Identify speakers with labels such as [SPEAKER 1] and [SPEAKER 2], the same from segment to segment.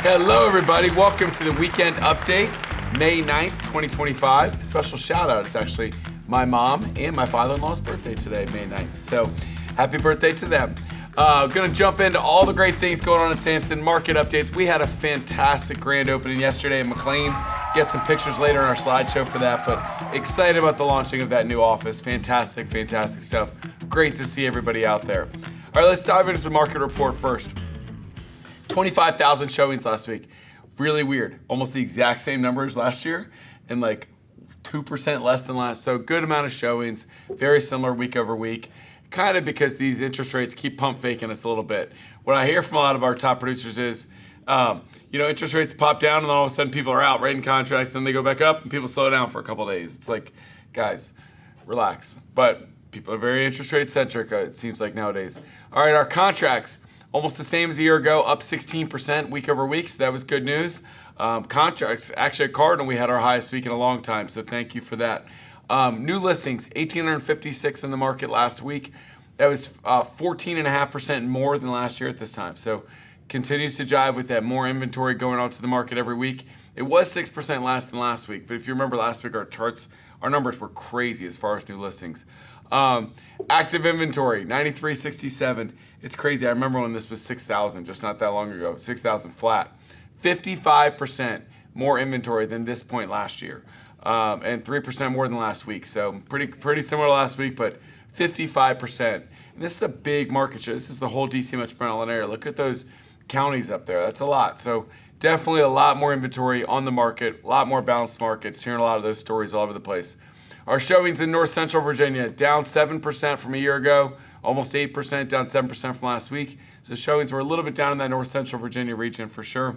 [SPEAKER 1] Hello, everybody. Welcome to the weekend update, May 9th, 2025. A special shout out. It's actually my mom and my father-in-law's birthday today, May 9th. So happy birthday to them. Going to jump into all the great things going on at Samson. Market updates. We had a fantastic grand opening yesterday in McLean. Get some pictures later in our slideshow for that, but excited about the launching of that new office. Fantastic, fantastic stuff. Great to see everybody out there. All right, let's dive into the market report first. 25,000 showings last week. Really weird. Almost the exact same numbers last year and like 2% less than last. So good amount of showings. Very similar week over week. Kind of because these interest rates keep pump faking us a little bit. What I hear from a lot of our top producers is, interest rates pop down and then all of a sudden people are out writing contracts. Then they go back up and people slow down for a couple of days. It's like, guys, relax. But people are very interest rate centric, it seems like nowadays. All right, our contracts. Almost the same as a year ago, up 16% week over week, so that was good news. Contracts, actually at Cardinal, we had our highest week in a long time, so thank you for that. New listings, 1,856 in the market last week. That was 14.5% more than last year at this time, so continues to jive with that more inventory going onto the market every week. It was 6% less than last week, but if you remember last week, our numbers were crazy as far as new listings. Active inventory, 9,367. It's crazy. I remember when this was 6,000, just not that long ago. 6,000 flat. 55% more inventory than this point last year, and 3% more than last week. So pretty similar to last week, but 55%. And this is a big market share. This is the whole DC metropolitan area. Look at those counties up there. That's a lot. So definitely a lot more inventory on the market, a lot more balanced markets. Hearing a lot of those stories all over the place. Our showings in North Central Virginia, down 7% from a year ago, almost 8%, down 7% from last week. So showings were a little bit down in that North Central Virginia region for sure.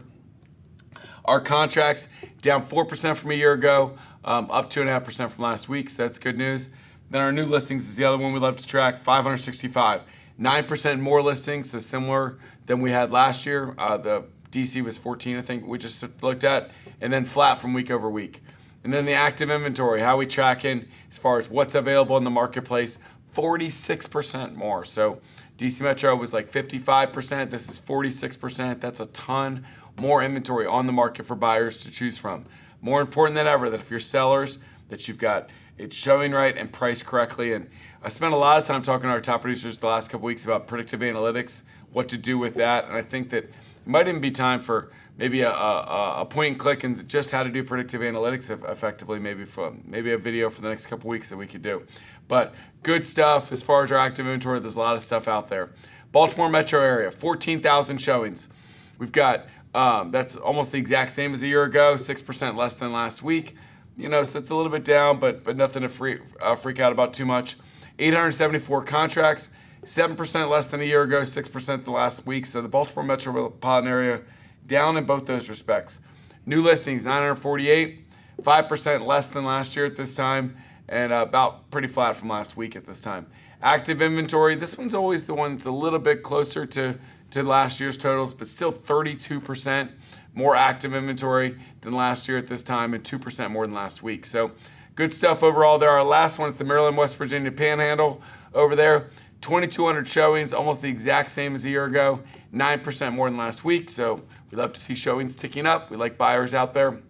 [SPEAKER 1] Our contracts, down 4% from a year ago, up 2.5% from last week, so that's good news. Then our new listings is the other one we love to track, 565. 9% more listings, so similar than we had last year. The DC was 14, I think we just looked at, and then flat from week over week. And then the active inventory, how we tracking as far as what's available in the marketplace, 46% more. So DC Metro was like 55%. This is 46%. That's a ton more inventory on the market for buyers to choose from. More important than ever that if you're sellers, that you've got it showing right and priced correctly. And I spent a lot of time talking to our top producers the last couple weeks about predictive analytics, what to do with that. And I think that it might even be time for maybe a point and click and just how to do predictive analytics effectively, maybe a video for the next couple weeks that we could do. But good stuff as far as our active inventory. There's a lot of stuff out there. Baltimore metro area, 14,000 showings. We've got, that's almost the exact same as a year ago, 6% less than last week. So it's a little bit down, but nothing to freak out about too much. 874 contracts, 7% less than a year ago, 6% the last week. So the Baltimore metropolitan area down in both those respects. New listings, 948, 5% less than last year at this time, and about pretty flat from last week at this time. Active inventory, this one's always the one that's a little bit closer to last year's totals, but still 32% more active inventory than last year at this time and 2% more than last week. So good stuff overall there. Our last one is the Maryland, West Virginia Panhandle over there. 2,200 showings, almost the exact same as a year ago, 9% more than last week. So we love to see showings ticking up. We like buyers out there.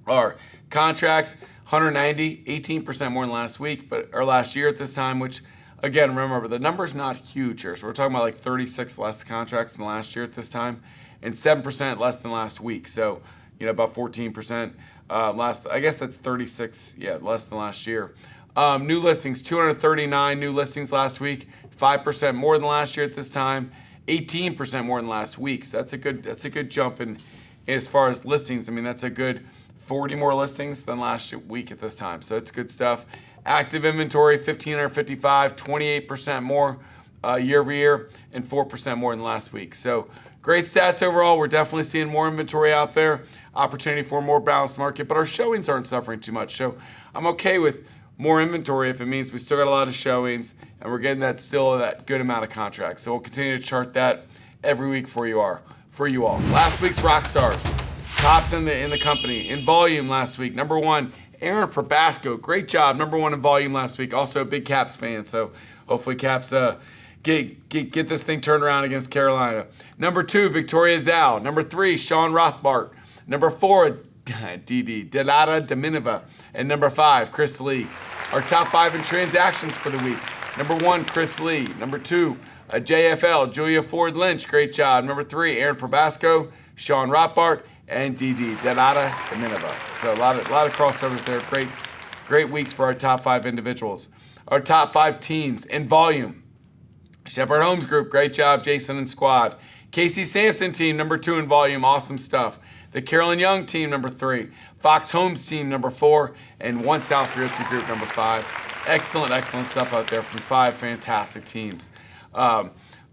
[SPEAKER 1] Our contracts, 190, 18% more than last week, or last year at this time, which, again, remember, the number's not huge here. So we're talking about like 36 less contracts than last year at this time, and 7% less than last week. So, about 14%. I guess that's 36, less than last year. New listings, 239 new listings last week, 5% more than last year at this time, 18% more than last week. So that's a good jump in as far as listings. I mean, that's a good 40 more listings than last week at this time. So it's good stuff. Active inventory, 1,555, 28% more year over year, and 4% more than last week. So great stats overall. We're definitely seeing more inventory out there, opportunity for a more balanced market, but our showings aren't suffering too much. So I'm okay with more inventory if it means we still got a lot of showings and we're getting that good amount of contracts. So we'll continue to chart that every week for you all. Last week's rock stars, tops in the company in volume last week. Number one, Aaron Probasco, great job. Number one in volume last week. Also a big Caps fan, so hopefully Caps get this thing turned around against Carolina. Number 2, Victoria Zhao. Number 3, Sean Rotbart. Number 4, Dilyara Daminova. And number 5, Chris Lee. Our top 5 in transactions for the week. Number 1, Chris Lee. Number 2, JFL, Julia Foard-Lynch. Great job. Number 3, Aaron Probasco, Sean Rotbart, and Dilyara Daminova. So a lot of crossovers there. Great weeks for our top 5 individuals. Our top 5 teams in volume. Shepherd Homes Group, great job, Jason and squad. Casey Samson team, number 2 in volume, awesome stuff. The Carolyn Young team, number 3. Fox Homes team, number 4. And One South Realty Group, number 5. Excellent stuff out there from 5 fantastic teams.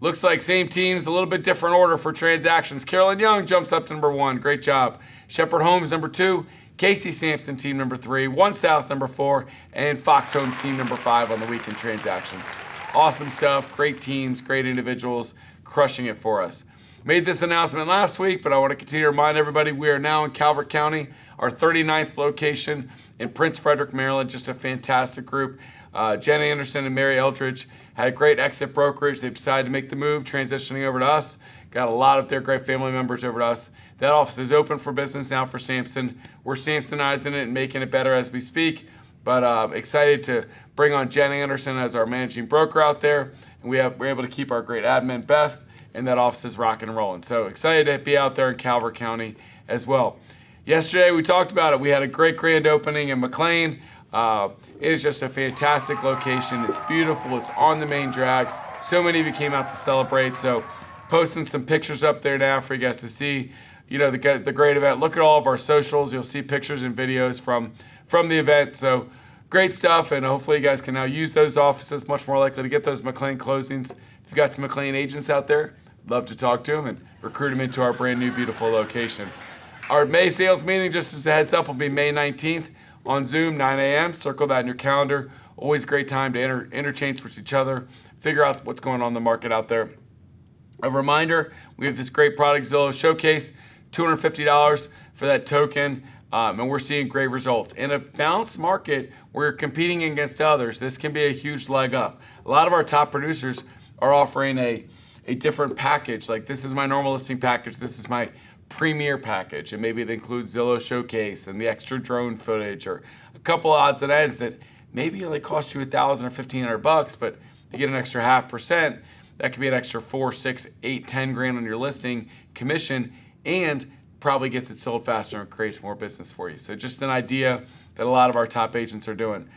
[SPEAKER 1] Looks like same teams, a little bit different order for transactions. Carolyn Young jumps up to number 1, great job. Shepherd Homes, number 2. Casey Samson team, number 3. One South, number 4. And Fox Homes team, number 5 on the weekend transactions. Awesome stuff, great teams, great individuals, crushing it for us. Made this announcement last week, but I want to continue to remind everybody we are now in Calvert County, our 39th location in Prince Frederick, Maryland. Just a fantastic group. Jen Anderson and Mary Eldridge had a great exit brokerage. They decided to make the move, transitioning over to us. Got a lot of their great family members over to us. That office is open for business now for Samson. We're Samsonizing it and making it better as we speak. But excited to bring on Jen Anderson as our managing broker out there. And we're able to keep our great admin, Beth, and that office is rocking and rolling. So excited to be out there in Calvert County as well. Yesterday, we talked about it. We had a great grand opening in McLean. It is just a fantastic location. It's beautiful. It's on the main drag. So many of you came out to celebrate. So posting some pictures up there now for you guys to see, the great event. Look at all of our socials. You'll see pictures and videos from the event. So great stuff, and hopefully you guys can now use those offices, much more likely to get those McLean closings. If you've got some McLean agents out there, love to talk to them and recruit them into our brand new beautiful location. Our May sales meeting, just as a heads up, will be May 19th on Zoom, 9 a.m. Circle that in your calendar. Always a great time to interchange with each other, figure out what's going on in the market out there. A reminder, we have this great product Zillow Showcase, $250 for that token. And we're seeing great results. In a balanced market, we're competing against others. This can be a huge leg up. A lot of our top producers are offering a different package. Like, this is my normal listing package. This is my premier package. And maybe it includes Zillow Showcase and the extra drone footage or a couple odds and ends that maybe only cost you $1,000 or $1,500, but to get an extra 0.5%, that could be an extra 4, 6, 8, 10 grand on your listing commission, and probably gets it sold faster and creates more business for you. So just an idea that a lot of our top agents are doing.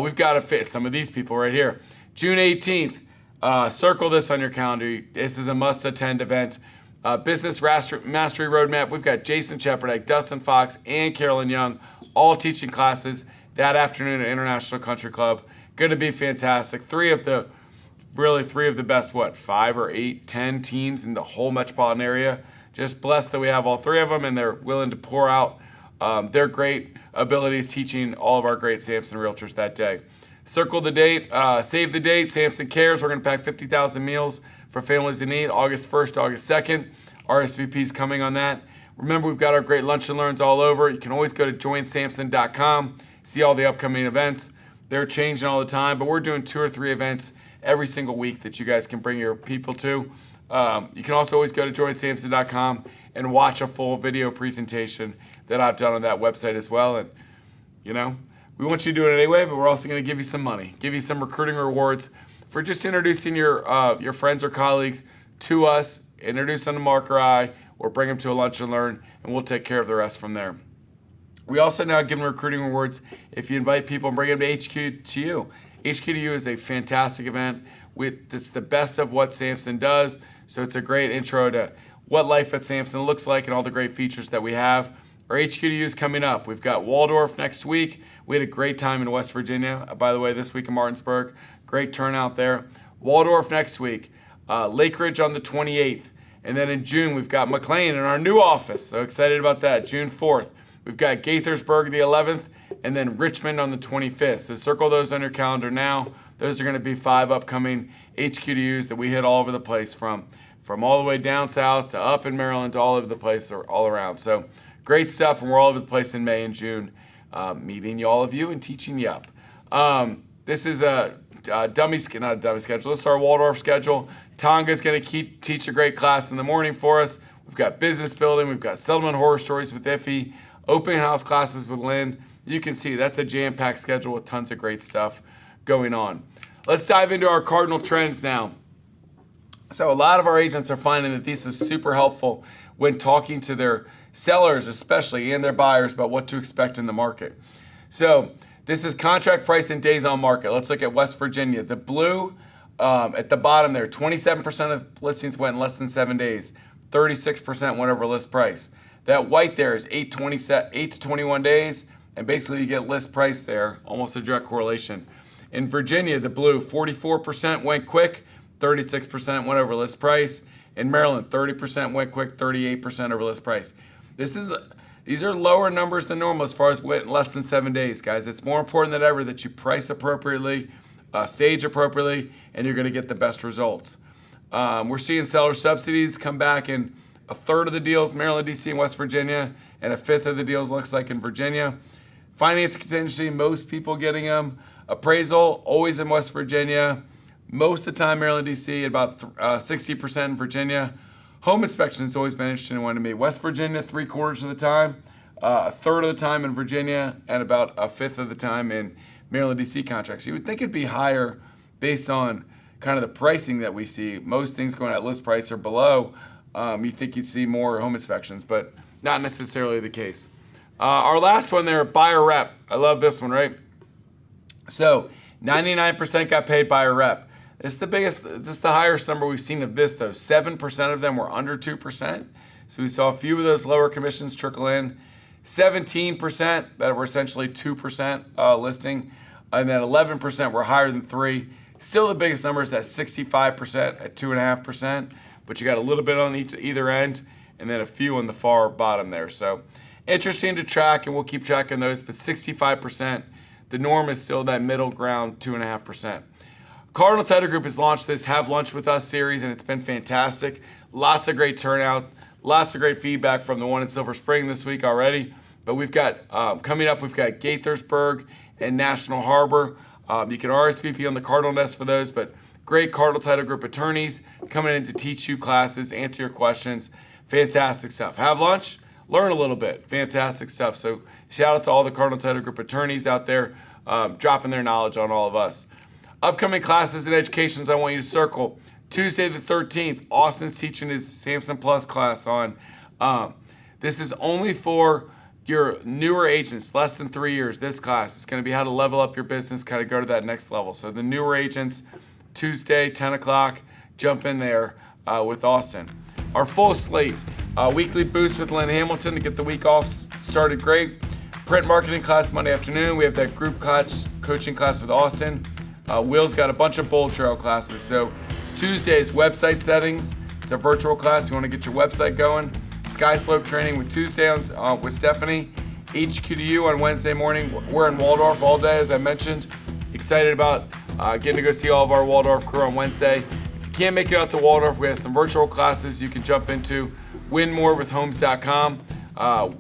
[SPEAKER 1] We've got to fit some of these people right here. June 18th, circle this on your calendar. This is a must-attend event. Business Mastery Roadmap. We've got Jason Cheperdak, Dustin Fox, and Carolyn Young all teaching classes that afternoon at International Country Club. Going to be fantastic. Three of the best, 5 or 8, 10 teams in the whole metropolitan area. Just blessed that we have all 3 of them, and they're willing to pour out their great abilities teaching all of our great Samson realtors that day. Circle the date, save the date. Samson Cares. We're going to pack 50,000 meals for families in need, August 1st, August 2nd. RSVP's coming on that. Remember, we've got our great lunch and learns all over. You can always go to joinsamson.com, see all the upcoming events. They're changing all the time, but we're doing 2 or 3 events every single week that you guys can bring your people to. You can also always go to joinsamson.com and watch a full video presentation that I've done on that website as well. And, we want you to do it anyway, but we're also going to give you some money, give you some recruiting rewards for just introducing your friends or colleagues to us, introduce them to Mark or I, or bring them to a lunch and learn, and we'll take care of the rest from there. We also now give them recruiting rewards if you invite people and bring them to HQ to you. HQ to you is a fantastic event. It's the best of what Samson does. So it's a great intro to what life at Samson looks like and all the great features that we have. Our HQ2U is coming up. We've got Waldorf next week. We had a great time in West Virginia, by the way, this week in Martinsburg. Great turnout there. Waldorf next week. Lake Ridge on the 28th. And then in June, we've got McLean in our new office. So excited about that. June 4th. We've got Gaithersburg the 11th, and then Richmond on the 25th. So circle those on your calendar now. Those are going to be 5 upcoming HQ2Us that we hit all over the place from all the way down south to up in Maryland to all over the place or all around. So great stuff, and we're all over the place in May and June, meeting all of you and teaching you up. This is not a dummy schedule. This is our Waldorf schedule. Tonga's going to teach a great class in the morning for us. We've got business building. We've got settlement horror stories with Iffy, open house classes with Lynn. You can see that's a jam-packed schedule with tons of great stuff going on. Let's dive into our Cardinal Trends now. So a lot of our agents are finding that this is super helpful when talking to their sellers, especially, and their buyers about what to expect in the market. So this is contract price and days on market. Let's look at West Virginia. The blue at the bottom there, 27% of listings went in less than 7 days. 36% went over list price. That white there is 8 to 21 days, and basically you get list price there, almost a direct correlation. In Virginia, the blue, 44% went quick, 36% went over list price. In Maryland, 30% went quick, 38% over list price. These are lower numbers than normal as far as went less than 7 days, guys. It's more important than ever that you price appropriately, stage appropriately, and you're going to get the best results. We're seeing seller subsidies come back in a third of the deals, Maryland, D.C., and West Virginia, and a fifth of the deals looks like in Virginia. Finance contingency, most people getting them. Appraisal, always in West Virginia. Most of the time, Maryland, D.C., about 60% in Virginia. Home inspection has always been an interesting one to me. West Virginia, 3/4 of the time, a third of the time in Virginia, and about a fifth of the time in Maryland, D.C. contracts. You would think it'd be higher based on kind of the pricing that we see. Most things going at list price or below. You think you'd see more home inspections, but not necessarily the case. Our last one there, buyer rep. I love this one, right? So 99% got paid buyer rep. This is the highest number we've seen of this, though. 7% of them were under 2%. So we saw a few of those lower commissions trickle in. 17% that were essentially 2% listing, and then 11% were higher than 3%. Still the biggest number is that 65% at 2.5%, but you got a little bit on either end, and then a few on the far bottom there. So interesting to track, and we'll keep tracking those, but 65%, the norm is still that middle ground, 2.5%. Cardinal Title Group has launched this Have Lunch With Us series, and it's been fantastic. Lots of great turnout, lots of great feedback from the one in Silver Spring this week already. But we've got, coming up, we've got Gaithersburg and National Harbor. You can RSVP on the Cardinal Desk for those, but great Cardinal Title Group attorneys coming in to teach you classes, answer your questions. Fantastic stuff. Have lunch, learn a little bit. Fantastic stuff. So shout out to all the Cardinal Title Group attorneys out there dropping their knowledge on all of us. Upcoming classes and educations I want you to circle. Tuesday the 13th, Austin's teaching his Samson Plus class on. This is only for your newer agents, less than 3 years. This class is going to be how to level up your business, kind of go to that next level. So the newer agents, Tuesday, 10 o'clock, jump in there with Austin. Our full slate, weekly boost with Lynn Hamilton to get the week off started great. Print marketing class Monday afternoon. We have that group coaching class with Austin. Will's got a bunch of bold trail classes. So Tuesday is website settings. It's a virtual class. You want to get your website going. Sky Slope training with Tuesday with Stephanie. HQ2U on Wednesday morning. We're in Waldorf all day, as I mentioned. Excited about getting to go see all of our Waldorf crew on Wednesday. If you can't make it out to Waldorf, we have some virtual classes you can jump into. WinMoreWithHomes.com.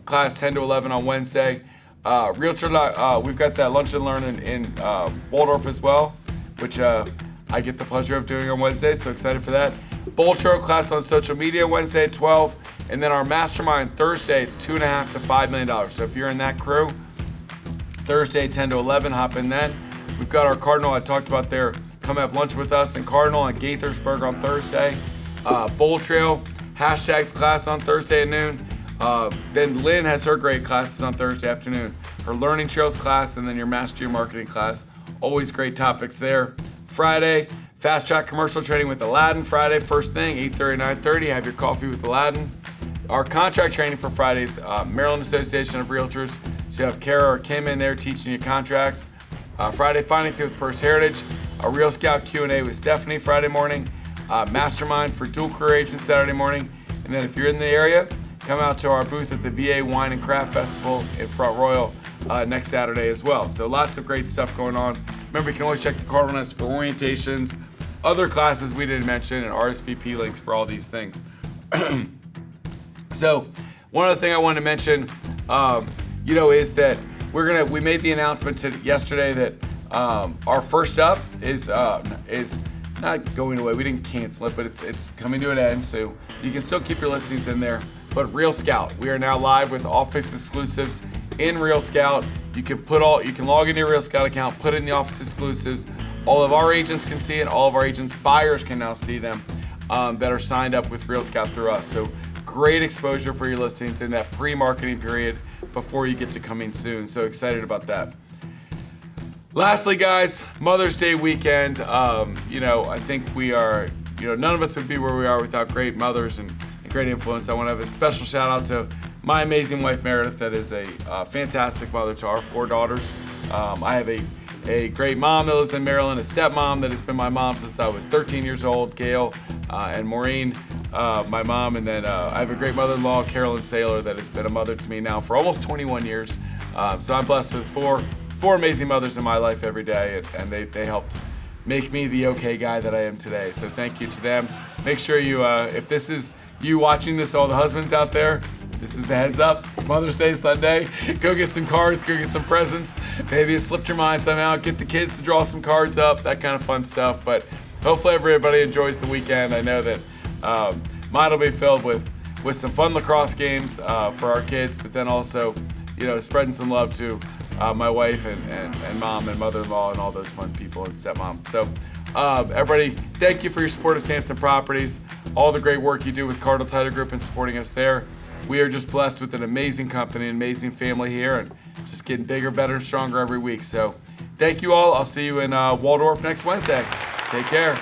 [SPEAKER 1] Class 10 to 11 on Wednesday. Realtor, we've got that lunch and learn in Waldorf as well, which I get the pleasure of doing on Wednesday, so excited for that. Bold Trail class on social media Wednesday at 12, and then our mastermind Thursday, it's $2.5 to $5 million. So if you're in that crew, Thursday 10 to 11, hop in then. We've got our Cardinal I talked about there. Come have lunch with us in Cardinal and Gaithersburg on Thursday. Bold Trail hashtags class on Thursday at noon. Then Lynn has her great classes on Thursday afternoon. Her Learning Trails class, and then your Master Your Marketing class. Always great topics there. Friday, Fast Track Commercial Training with Aladdin. Friday, first thing, 8:30, 9:30. Have your coffee with Aladdin. Our contract training for Fridays, Maryland Association of Realtors. So you have Kara or Kim in there teaching you contracts. Friday, Financing with First Heritage. A Real Scout Q&A with Stephanie Friday morning. Mastermind for dual career agents Saturday morning. And then if you're in the area, come out to our booth at the VA Wine and Craft Festival in Front Royal next Saturday as well. So lots of great stuff going on. Remember, you can always check the Cardinal Desk for orientations, other classes we didn't mention, and RSVP links for all these things. So one other thing I wanted to mention, is that we made the announcement yesterday that Our first up is not going away. We didn't cancel it, but it's coming to an end, so you can still keep your listings in there. But Real Scout, we are now live with office exclusives in Real Scout. You can log into your Real Scout account, put in the office exclusives. All of our agents can see it. All of our agents' buyers can now see them that are signed up with Real Scout through us. So great exposure for your listings in that pre-marketing period before you get to coming soon. So excited about that. Lastly, guys, Mother's Day weekend. I think we are, none of us would be where we are without great mothers and great influence. I want to have a special shout out to my amazing wife, Meredith, that is a fantastic mother to our 4 daughters. I have a great mom that lives in Maryland, a stepmom that has been my mom since I was 13 years old, Gail, and Maureen, my mom. And then I have a great mother-in-law, Carolyn Saylor, that has been a mother to me now for almost 21 years. So I'm blessed with four amazing mothers in my life every day, and they helped make me the okay guy that I am today. So thank you to them. Make sure you, if this is you watching this, all the husbands out there, this is the heads up. It's Mother's Day Sunday. Go get some cards, go get some presents. Maybe it slipped your mind somehow. Get the kids to draw some cards up, that kind of fun stuff. But hopefully everybody enjoys the weekend. I know that mine will be filled with some fun lacrosse games for our kids, but then also, spreading some love to my wife and mom and mother-in-law and all those fun people and stepmom. So everybody, thank you for your support of Samson Properties, all the great work you do with Cardinal Title Group and supporting us there. We are just blessed with an amazing company, an amazing family here, and just getting bigger, better, and stronger every week. So thank you all. I'll see you in Waldorf next Wednesday. Take care.